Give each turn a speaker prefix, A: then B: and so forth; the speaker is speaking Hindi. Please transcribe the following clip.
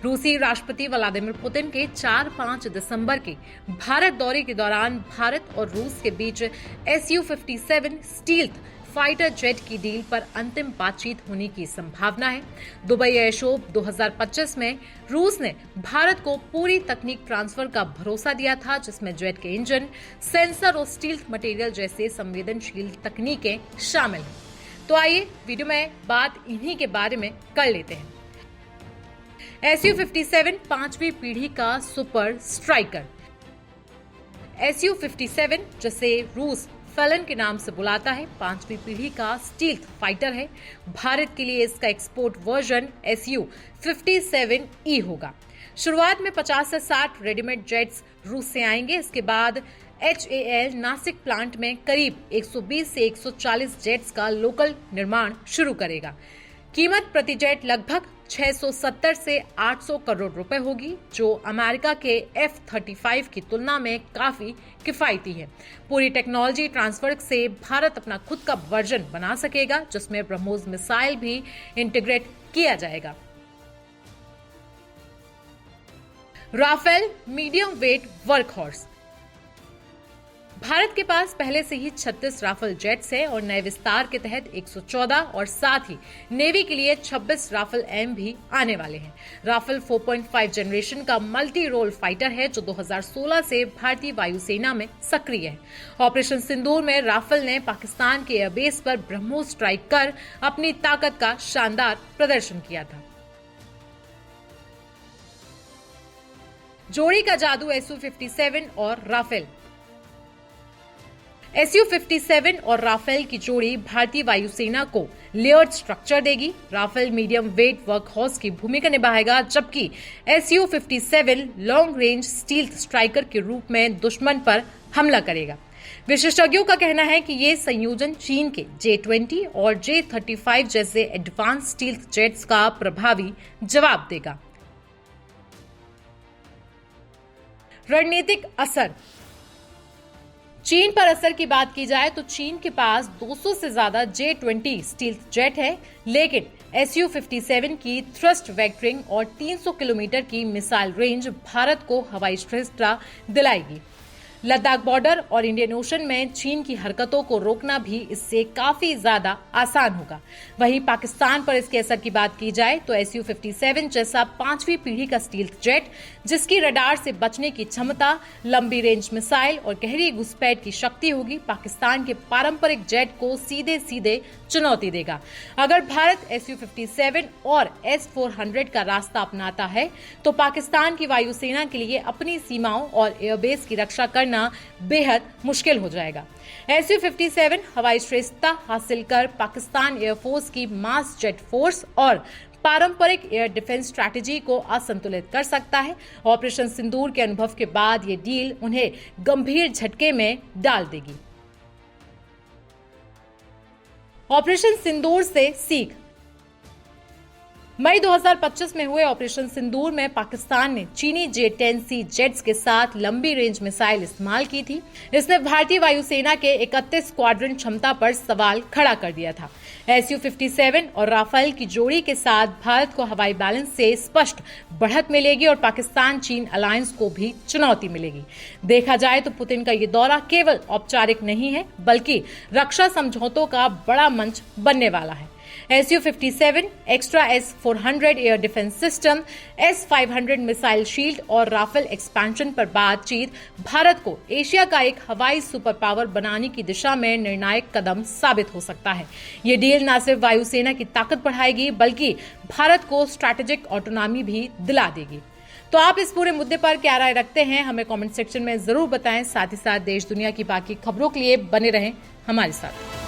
A: रूसी राष्ट्रपति व्लादिमीर पुतिन के 4-5 दिसंबर के भारत दौरे के दौरान भारत और रूस के बीच Su-57 स्टील्थ फाइटर जेट की डील पर अंतिम बातचीत होने की संभावना है। दुबई एयर शो 2025 में रूस ने भारत को पूरी तकनीक ट्रांसफर का भरोसा दिया था, जिसमें जेट के इंजन, सेंसर और स्टील्थ मटेरियल जैसे संवेदनशील तकनीकें शामिल हैं। तो आइए वीडियो में बात इन्हीं के बारे में कर लेते हैं। Su-57 पांचवी पीढ़ी का सुपर स्ट्राइकर। Su-57 जिसे रूस फैलन के नाम से बुलाता है, पांचवी पीढ़ी का स्टील्थ फाइटर है। भारत के लिए इसका एक्सपोर्ट वर्जन Su-57E होगा। शुरुआत में 50 से 60 रेडीमेड जेट्स रूस से आएंगे। इसके बाद HAL नासिक प्लांट में करीब 120 से 140 जेट्स का लोकल निर्माण शुरू करेगा। कीमत प्रति जेट लगभग 670 से 800 करोड़ रुपए होगी, जो अमेरिका के F-35 की तुलना में काफी किफायती है। पूरी टेक्नोलॉजी ट्रांसफर से भारत अपना खुद का वर्जन बना सकेगा, जिसमें ब्रह्मोस मिसाइल भी इंटीग्रेट किया जाएगा। Rafale medium weight workhorse. Bharat के पास पहले से ही 36 राफेल जेट्स हैं और नए विस्तार के तहत 114 और साथ ही नेवी के लिए 26 राफेल एम भी आने वाले हैं। राफेल 4.5 जनरेशन का मल्टी रोल फाइटर है, जो 2016 से भारतीय वायुसेना में सक्रिय है। ऑपरेशन सिंदूर में राफेल ने पाकिस्तान के एयरबेस पर ब्रह्मोस स्ट्राइक कर अपनी ताकत का शानदार प्रदर्शन किया था। जोड़ी का जादू Su-57 और राफेल। Su-57 और राफेल की जोड़ी भारतीय वायुसेना को लेयर्ड स्ट्रक्चर देगी। राफेल मीडियम वेट वर्कहॉर्स की भूमिका निभाएगा, जबकि Su-57 long range stealth striker के रूप में दुश्मन पर हमला करेगा। विशेषज्ञों का कहना है कि ये संयोजन चीन के J-20 और J-35 जैसे एडवांस स्टील्थ जेट्स का प्रभावी जवाब देगा। रणनीतिक असर। चीन पर असर की बात की जाए तो चीन के पास 200 से ज्यादा J-20 स्टील्थ जेट है, लेकिन Su-57 की थ्रस्ट वेक्टरिंग और 300 किलोमीटर की मिसाइल रेंज भारत को हवाई श्रेष्ठता दिलाएगी। लद्दाख बॉर्डर और इंडियन ओशन में चीन की हरकतों को रोकना भी इससे काफी ज्यादा आसान होगा। वहीं पाकिस्तान पर इसके असर की बात की जाए तो Su-57 जैसा पांचवी पीढ़ी का स्टील्थ जेट, जिसकी रडार से बचने की क्षमता, लंबी रेंज मिसाइल और गहरी घुसपैठ की शक्ति होगी, पाकिस्तान के पारंपरिक जेट को सीधे सीधे चुनौती देगा। अगर भारत Su-57 और S-400 का रास्ता अपनाता है तो पाकिस्तान की वायुसेना के लिए अपनी सीमाओं और एयरबेस की रक्षा करना बेहद मुश्किल हो जाएगा। Su-57 हवाई श्रेष्ठता हासिल कर पाकिस्तान एयरफोर्स की मास जेट फोर्स और पारंपरिक एयर डिफेंस स्ट्रैटेजी को असंतुलित कर सकता है। ऑपरेशन सिंदूर के अनुभव के बाद ये डील उन्हें गंभीर झटके में डाल देगी। ऑपरेशन सिंदूर से सीख। मई 2025 में हुए ऑपरेशन सिंदूर में पाकिस्तान ने चीनी J-10C जेट्स के साथ लंबी रेंज मिसाइल इस्तेमाल की थी। इसने भारतीय वायुसेना के 31 स्क्वाड्रन क्षमता पर सवाल खड़ा कर दिया था। Su-57 और राफेल की जोड़ी के साथ भारत को हवाई बैलेंस से स्पष्ट बढ़त मिलेगी और पाकिस्तान चीन अलायंस को भी चुनौती मिलेगी। देखा जाए तो पुतिन का ये दौरा केवल औपचारिक नहीं है, बल्कि रक्षा समझौतों का बड़ा मंच बनने वाला है। Su-57, extra S-400 air defence system, S-500 missile shield और राफेल एक्सपेंशन पर बातचीत भारत को एशिया का एक हवाई सुपर पावर बनाने की दिशा में निर्णायक कदम साबित हो सकता है। ये डील न सिर्फ वायुसेना की ताकत बढ़ाएगी, बल्कि भारत को स्ट्रैटेजिक ऑटोनॉमी भी दिला देगी। तो आप इस पूरे मुद्दे पर क्या राय रखते हैं, हमें कमेंट सेक्शन में जरूर बताएं। साथ ही साथ देश दुनिया की बाकी खबरों के लिए बने रहें हमारे साथ।